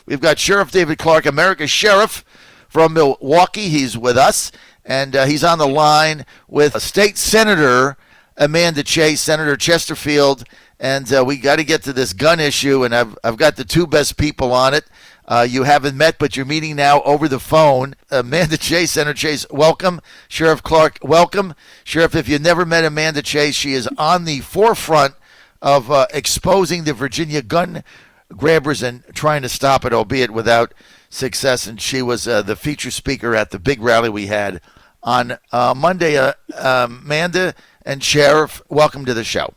We've got Sheriff David Clarke, America's Sheriff from Milwaukee. He's with us, and he's on the line with State Senator Amanda Chase, Senator Chesterfield, and we got to get to this gun issue, and I've got the two best people on it. You haven't met, but you're meeting now over the phone. Amanda Chase, Senator Chase, welcome. Sheriff Clarke, welcome. Sheriff, if you've never met Amanda Chase, she is on the forefront of exposing the Virginia gun grabbers and trying to stop it, albeit without success. And she was the feature speaker at the big rally we had on Monday. Amanda and Sheriff, welcome to the show.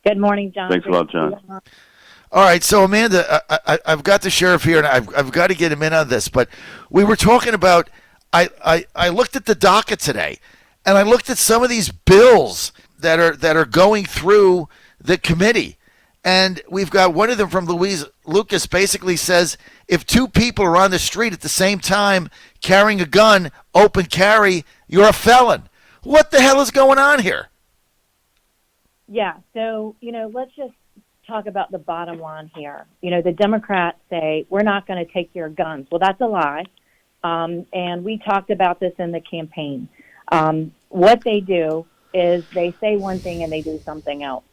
Good morning, John. Thanks a lot, John. All right, so Amanda, I've got the sheriff here, and I've got to get him in on this. But we were talking about, I looked at the docket today, and I looked at some of these bills that are going through the committee, and we've got one of them from Louise Lucas basically says if two people are on the street at the same time carrying a gun, open carry, you're a felon. What the hell is going on here? Yeah, so let's just talk about the bottom line here. The Democrats say, we're not going to take your guns. Well, that's a lie. And we talked about this in the campaign. What they do is they say one thing and they do something else.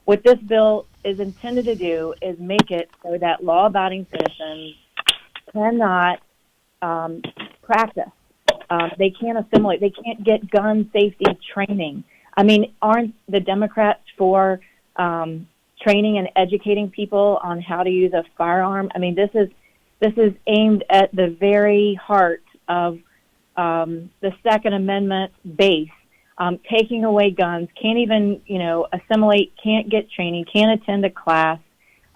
What this bill is intended to do is make it so that law-abiding citizens cannot practice. They can't assimilate. They can't get gun safety training. I mean, aren't the Democrats for training and educating people on how to use a firearm? I mean, this is aimed at the very heart of the Second Amendment base. Taking away guns, can't even assimilate, can't get training, can't attend a class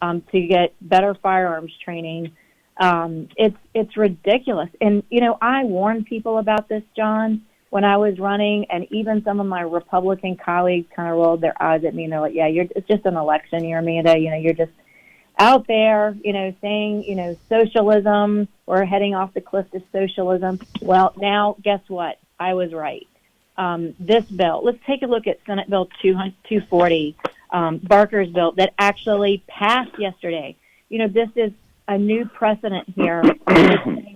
to get better firearms training. It's ridiculous. And I warned people about this, John, when I was running, and even some of my Republican colleagues kind of rolled their eyes at me, and they're like, yeah, it's just an election year, Amanda. You're just out there, saying, socialism, we're heading off the cliff to socialism. Well, now, guess what? I was right. This bill, let's take a look at Senate Bill 240, Barker's bill, that actually passed yesterday. This is a new precedent here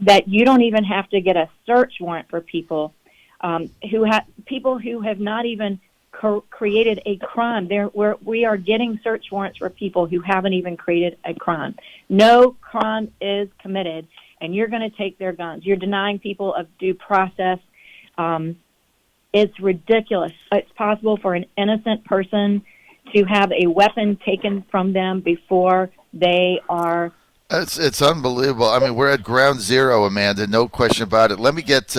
that you don't even have to get a search warrant for people who have not even created a crime. We are getting search warrants for people who haven't even created a crime. No crime is committed, and you're going to take their guns. You're denying people of due process. It's ridiculous. It's possible for an innocent person to have a weapon taken from them before they are. It's unbelievable. I mean, we're at ground zero, Amanda. No question about it. Let me get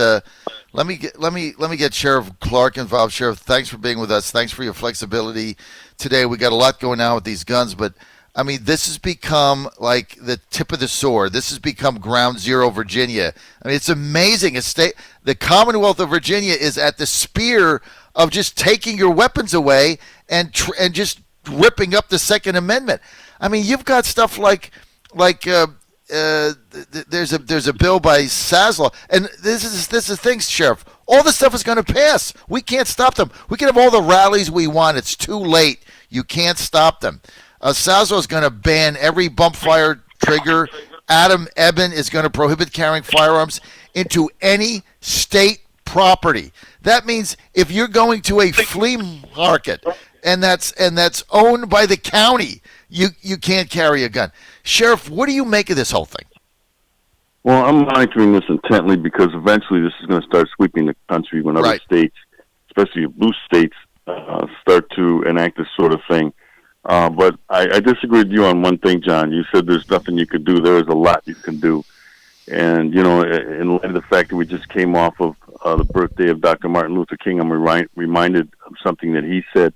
Sheriff Clarke involved. Sheriff, thanks for being with us. Thanks for your flexibility today. We got a lot going on with these guns, but I mean, this has become like the tip of the sword. This has become ground zero, Virginia. I mean, it's amazing. The Commonwealth of Virginia is at the spear of just taking your weapons away and just ripping up the Second Amendment. I mean, you've got stuff like there's a bill by Saslow, and this is the thing, Sheriff. All this stuff is going to pass. We can't stop them. We can have all the rallies we want. It's too late. You can't stop them. Saslow is going to ban every bump fire trigger. Adam Eben is going to prohibit carrying firearms into any state property. That means if you're going to a flea market and that's owned by the county, you can't carry a gun. Sheriff, what do you make of this whole thing? Well, I'm monitoring this intently because eventually this is going to start sweeping the country when other states, especially blue states, start to enact this sort of thing. But I disagree with you on one thing, John. You said there's nothing you could do. There is a lot you can do. And, in light of the fact that we just came off of the birthday of Dr. Martin Luther King, I'm reminded of something that he said.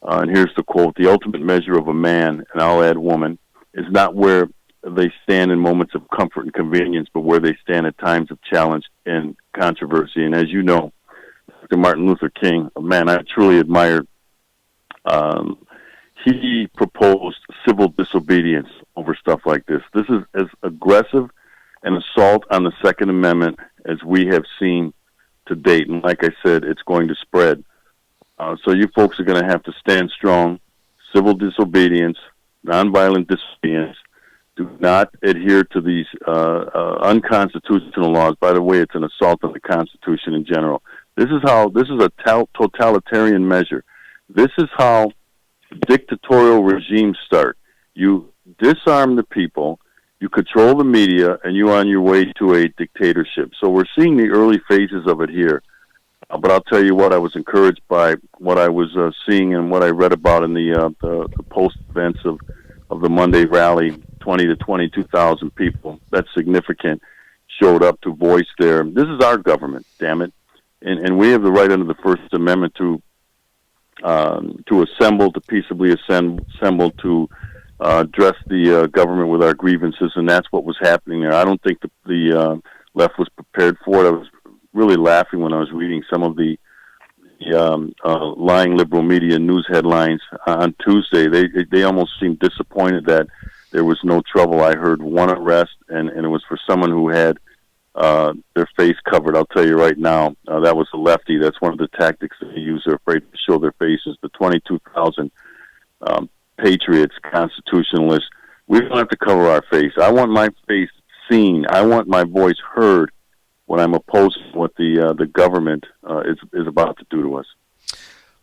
And here's the quote: "The ultimate measure of a man, and I'll add woman, is not where they stand in moments of comfort and convenience, but where they stand at times of challenge and controversy." And as you know, Dr. Martin Luther King, a man I truly admired, he proposed civil disobedience over stuff like this. This is as aggressive an assault on the Second Amendment as we have seen to date. And like I said, it's going to spread. So you folks are going to have to stand strong. Civil disobedience, nonviolent disobedience. do not adhere to these unconstitutional laws. By the way, it's an assault on the Constitution in general. This is a totalitarian measure. This is how dictatorial regimes start. You disarm the people, you control the media, and you're on your way to a dictatorship. So we're seeing the early phases of it here. But I'll tell you what, I was encouraged by what I was seeing and what I read about in the post events of the Monday rally. 20 to 22,000 people, that's significant, showed up to voice this is our government, damn it. And we have the right under the First Amendment to assemble, to peaceably assemble, to address the government with our grievances, and that's what was happening there. I don't think the left was prepared for it. I was really laughing when I was reading some of the lying liberal media news headlines on Tuesday. They almost seemed disappointed that there was no trouble. I heard one arrest, and it was for someone who had their face covered. I'll tell you right now, that was a lefty. That's one of the tactics that they use. They're afraid to show their faces. The 22,000 patriots, constitutionalists, we don't have to cover our face. I want my face seen. I want my voice heard when I'm opposing what the government is about to do to us.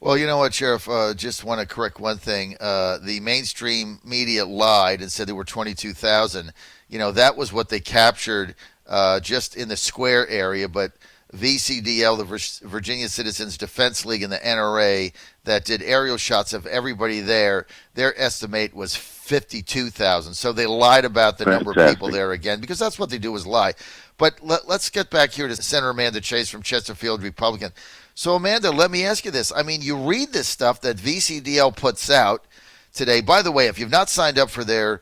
Well, you know what, Sheriff? Just want to correct one thing. The mainstream media lied and said there were 22,000. You know, that was what they captured just in the Square area. But VCDL, the Virginia Citizens Defense League, and the NRA that did aerial shots of everybody there, their estimate was 52,000. So they lied about the number of people there again, because that's what they do, is lie. But let's get back here to Senator Amanda Chase from Chesterfield, Republican. So, Amanda, let me ask you this. I mean, you read this stuff that VCDL puts out today. By the way, if you've not signed up for their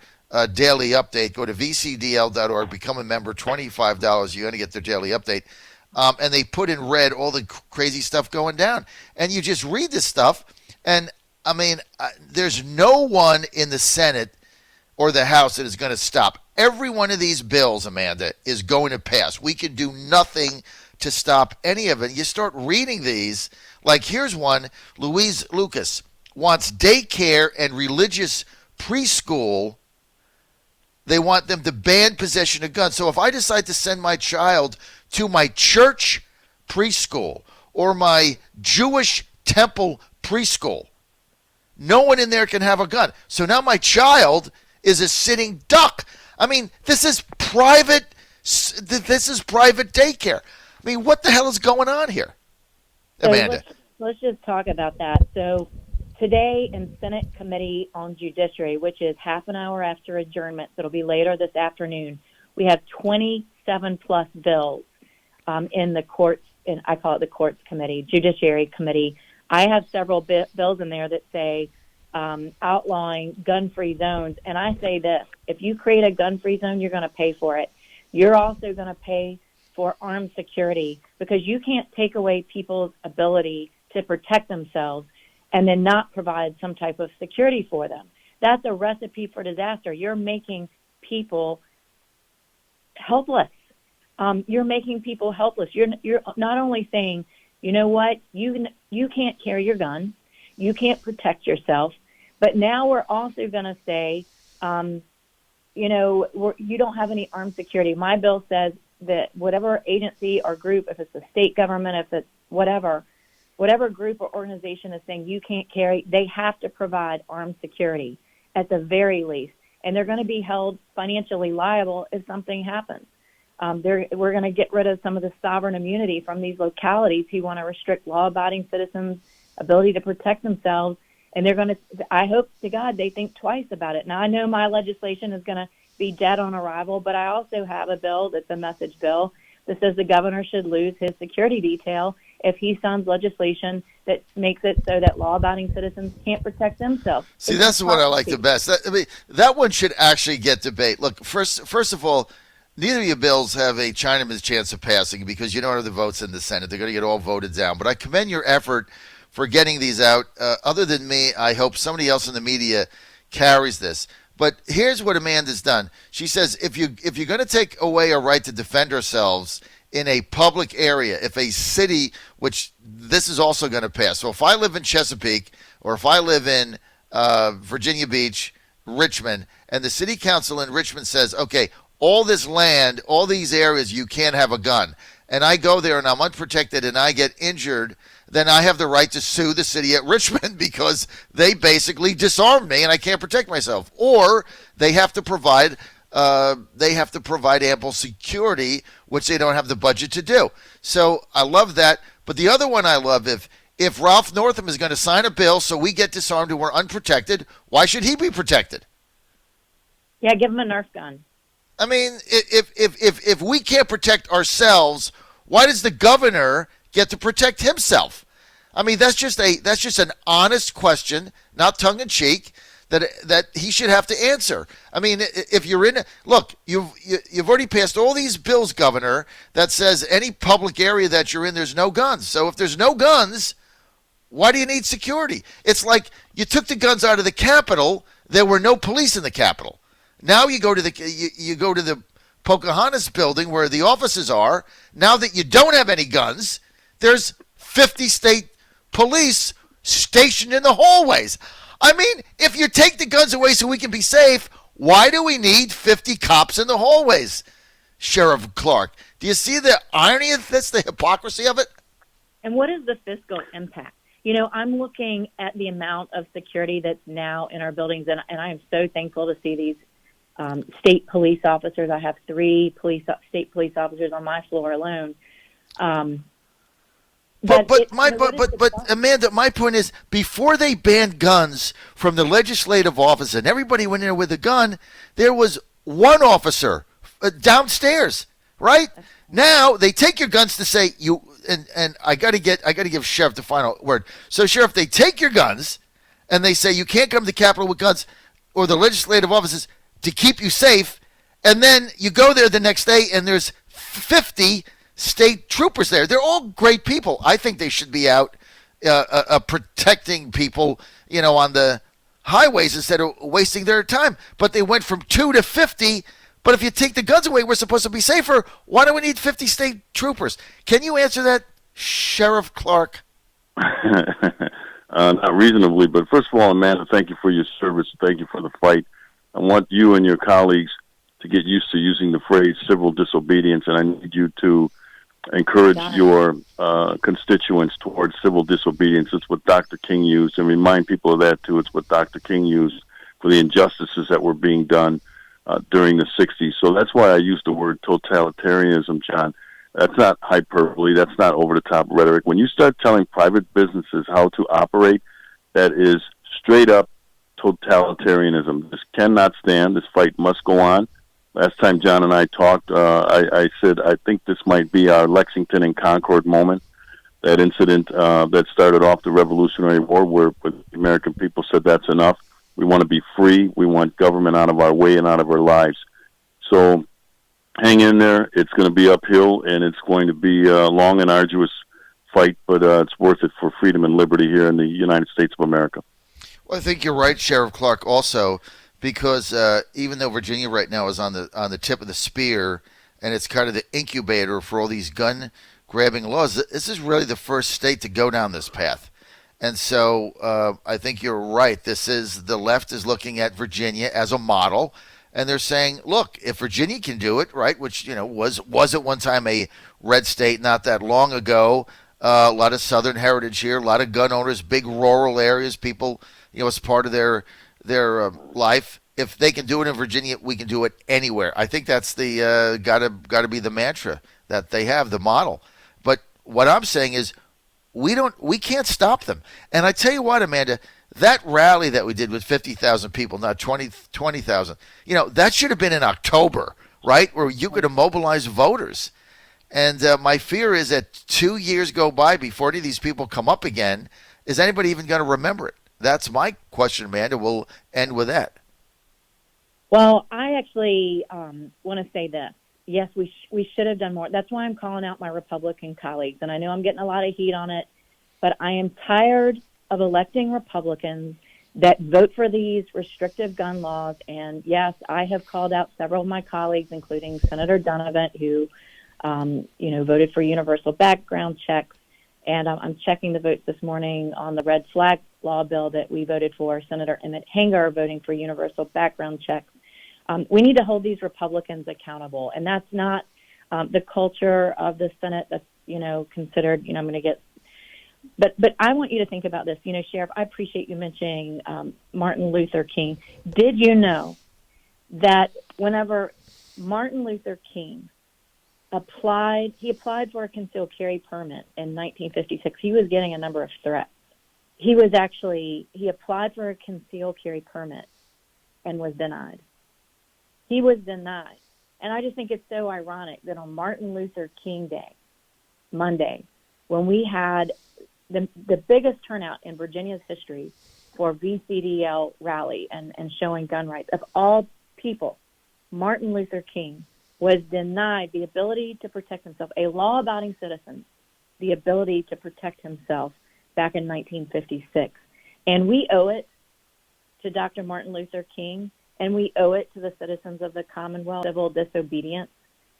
daily update, go to vcdl.org, become a member, $25. You're going to get their daily update. And they put in red all the crazy stuff going down. And you just read this stuff, and, I mean, there's no one in the Senate or the House that is going to stop. Every one of these bills, Amanda, is going to pass. We can do nothing to stop any of it. You start reading these, like here's one. Louise Lucas wants daycare and religious preschool. They want them to ban possession of guns. So if I decide to send my child to my church preschool or my Jewish temple preschool, no one in there can have a gun. So now my child is a sitting duck. I mean, this is private daycare. I mean, what the hell is going on here, Amanda? So let's just talk about that. So today in Senate Committee on Judiciary, which is half an hour after adjournment, so it'll be later this afternoon, we have 27-plus bills in the courts, and I call it the Courts Committee, Judiciary Committee. I have several bills in there that say outlawing gun-free zones, and I say this: if you create a gun-free zone, you're going to pay for it. You're also going to pay for armed security, because you can't take away people's ability to protect themselves and then not provide some type of security for them. That's a recipe for disaster. You're making people helpless. You're making people helpless. You're not only saying, you know what, you can't carry your gun, you can't protect yourself, but now we're also going to say, you don't have any armed security. My bill says that whatever agency or group, if it's the state government, if it's whatever group or organization is saying you can't carry, they have to provide armed security at the very least. And they're going to be held financially liable if something happens. We're going to get rid of some of the sovereign immunity from these localities who want to restrict law-abiding citizens' ability to protect themselves. And they're going to, I hope to God, they think twice about it. Now, I know my legislation is going to be dead on arrival, but I also have a bill that's a message bill that says the governor should lose his security detail if he signs legitation that makes it so that law-abiding citizens can't protect themselves. See, that's what I like the best. That one should actually get debate. Look, first of all, neither of your bills have a Chinaman's chance of passing because you don't have the votes in the Senate. They're going to get all voted down. But I commend your effort for getting these out. Other than me, I hope somebody else in the media carries this. But here's what Amanda's done. She says if you're going to take away a right to defend ourselves in a public area, if a city, which this is also going to pass. So if I live in Chesapeake or if I live in Virginia Beach, Richmond, and the city council in Richmond says, okay, all this land, all these areas, you can't have a gun, and I go there and I'm unprotected and I get injured, then I have the right to sue the city at Richmond because they basically disarmed me and I can't protect myself. Or they have to provide ample security, which they don't have the budget to do. So I love that. But the other one I love, if Ralph Northam is going to sign a bill so we get disarmed and we're unprotected, why should he be protected? Yeah, give him a Nerf gun. I mean, if we can't protect ourselves, why does the governor get to protect himself? I mean, that's just an honest question, not tongue in cheek, that he should have to answer. I mean, if you're look, you've already passed all these bills, Governor, that says any public area that you're in, there's no guns. So if there's no guns, why do you need security? It's like you took the guns out of the Capitol. There were no police in the Capitol. Now you go to the Pocahontas building where the offices are. Now that you don't have any guns, there's 50 state police stationed in the hallways. I mean, if you take the guns away so we can be safe, why do we need 50 cops in the hallways, Sheriff Clarke? Do you see the irony of this, the hypocrisy of it? And what is the fiscal impact? You know, I'm looking at the amount of security that's now in our buildings, and I am so thankful to see these state police officers. I have 3 state police officers on my floor alone. But Amanda, my point is, before they banned guns from the legislative office and everybody went in there with a gun, there was one officer downstairs, right? Now they take your guns to say you, and I got to give Sheriff the final word. So Sheriff, they take your guns and they say you can't come to the Capitol with guns or the legislative offices to keep you safe, and then you go there the next day and there's 50 state troopers there. They're all great people. I think they should be out protecting people, you know, on the highways instead of wasting their time. But they went from 2 to 50. But if you take the guns away, we're supposed to be safer. Why do we need 50 state troopers? Can you answer that, Sheriff Clarke? Not reasonably, but first of all, Amanda, thank you for your service. Thank you for the fight. I want you and your colleagues to get used to using the phrase civil disobedience, and I need you to encourage your constituents towards civil disobedience. It's what Dr. King used, and remind people of that, too. It's what Dr. King used for the injustices that were being done during the 60s. So that's why I use the word totalitarianism, John. That's not hyperbole. That's not over-the-top rhetoric. When you start telling private businesses how to operate, that is straight-up totalitarianism. This cannot stand. This fight must go on. Last time John and I talked, I said I think this might be our Lexington and Concord moment, that incident that started off the Revolutionary War where the American people said that's enough. We want to be free. We want government out of our way and out of our lives. So hang in there. It's going to be uphill, and it's going to be a long and arduous fight, but it's worth it for freedom and liberty here in the United States of America. Well, I think you're right, Sheriff Clarke, also, because even though Virginia right now is on the tip of the spear, and it's kind of the incubator for all these gun-grabbing laws, this is really the first state to go down this path. And so I think you're right. The left is looking at Virginia as a model, and they're saying, look, if Virginia can do it, right, which was at one time a red state not that long ago, a lot of Southern heritage here, a lot of gun owners, big rural areas, people, as part of their life. If they can do it in Virginia, we can do it anywhere. I think that's the gotta be the mantra that they have, the model. But what I'm saying is, we can't stop them. And I tell you what, Amanda, that rally that we did with 50,000 people, not 20,000, that should have been in October, right, where you could have mobilized voters. And my fear is that 2 years go by before any of these people come up again. Is anybody even going to remember it? That's my question, Amanda. We'll end with that. Well, I actually want to say this. Yes, we should have done more. That's why I'm calling out my Republican colleagues. And I know I'm getting a lot of heat on it, but I am tired of electing Republicans that vote for these restrictive gun laws. And yes, I have called out several of my colleagues, including Senator Donovan, who voted for universal background checks. And I'm checking the votes this morning on the red flag law bill that we voted for, Senator Emmett Hanger voting for universal background checks. We need to hold these Republicans accountable, and that's not the culture of the Senate that's, considered, I'm going to get, but I want you to think about this. Sheriff, I appreciate you mentioning Martin Luther King. Did you know that whenever Martin Luther King applied for a concealed carry permit in 1956, he was getting a number of threats. He applied for a concealed carry permit and was denied. He was denied. And I just think it's so ironic that on Martin Luther King Day, Monday, when we had the biggest turnout in Virginia's history for VCDL rally and showing gun rights, of all people, Martin Luther King was denied the ability to protect himself, a law-abiding citizen, the ability to protect himself back in 1956. And we owe it to Dr. Martin Luther King, and we owe it to the citizens of the Commonwealth, civil disobedience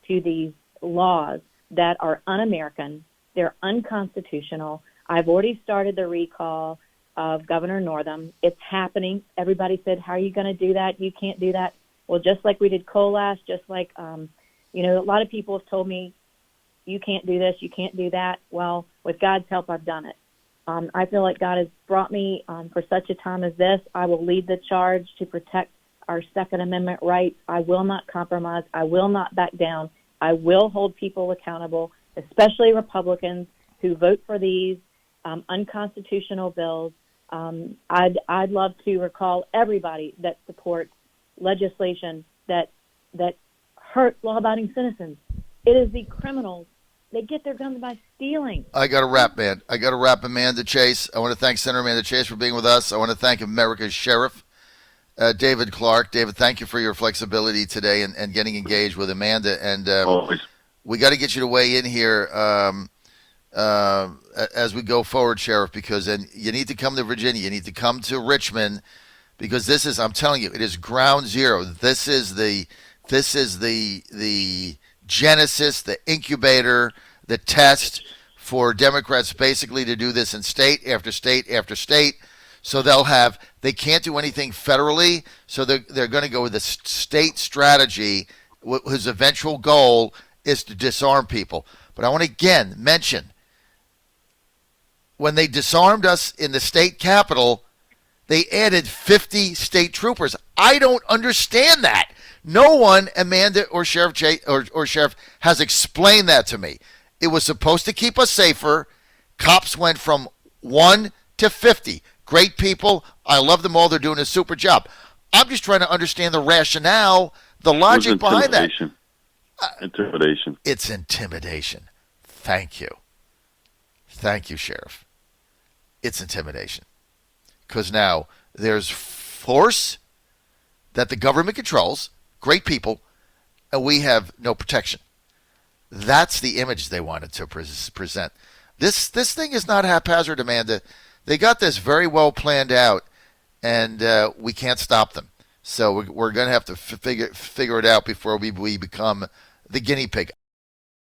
to these laws that are un-American, they're unconstitutional. I've already started the recall of Governor Northam. It's happening. Everybody said, how are you going to do that? You can't do that. Well, just like we did COLAS, just like, a lot of people have told me, you can't do this, you can't do that. Well, with God's help, I've done it. I feel like God has brought me for such a time as this. I will lead the charge to protect our Second Amendment rights. I will not compromise. I will not back down. I will hold people accountable, especially Republicans who vote for these unconstitutional bills. I'd love to recall everybody that supports legislation that hurt law-abiding citizens. It is the criminals. They get their guns by stealing. I got to wrap, man. I got to wrap, Amanda Chase. I want to thank Senator Amanda Chase for being with us. I want to thank America's Sheriff, David Clarke. David, thank you for your flexibility today and getting engaged with Amanda. And Always. We got to get you to weigh in here as we go forward, Sheriff, because you need to come to Virginia. You need to come to Richmond, because this is, I'm telling you, it is ground zero. This is the genesis, the incubator, the test for Democrats basically to do this in state after state after state. So they can't do anything federally, so they're going to go with a state strategy whose eventual goal is to disarm people. But I want to again mention, when they disarmed us in the state capitol, they added 50 state troopers. I don't understand that. No one, Amanda or Sheriff or Sheriff, has explained that to me. It was supposed to keep us safer. Cops went from 1 to 50. Great people. I love them all. They're doing a super job. I'm just trying to understand the rationale, the logic behind that. Intimidation. It's intimidation. Thank you. Thank you, Sheriff. It's intimidation. Because now there's force that the government controls, great people, and we have no protection. That's the image they wanted to present. This thing is not haphazard, Amanda. They got this very well planned out, and we can't stop them. So we're going to have to figure it out before we become the guinea pig.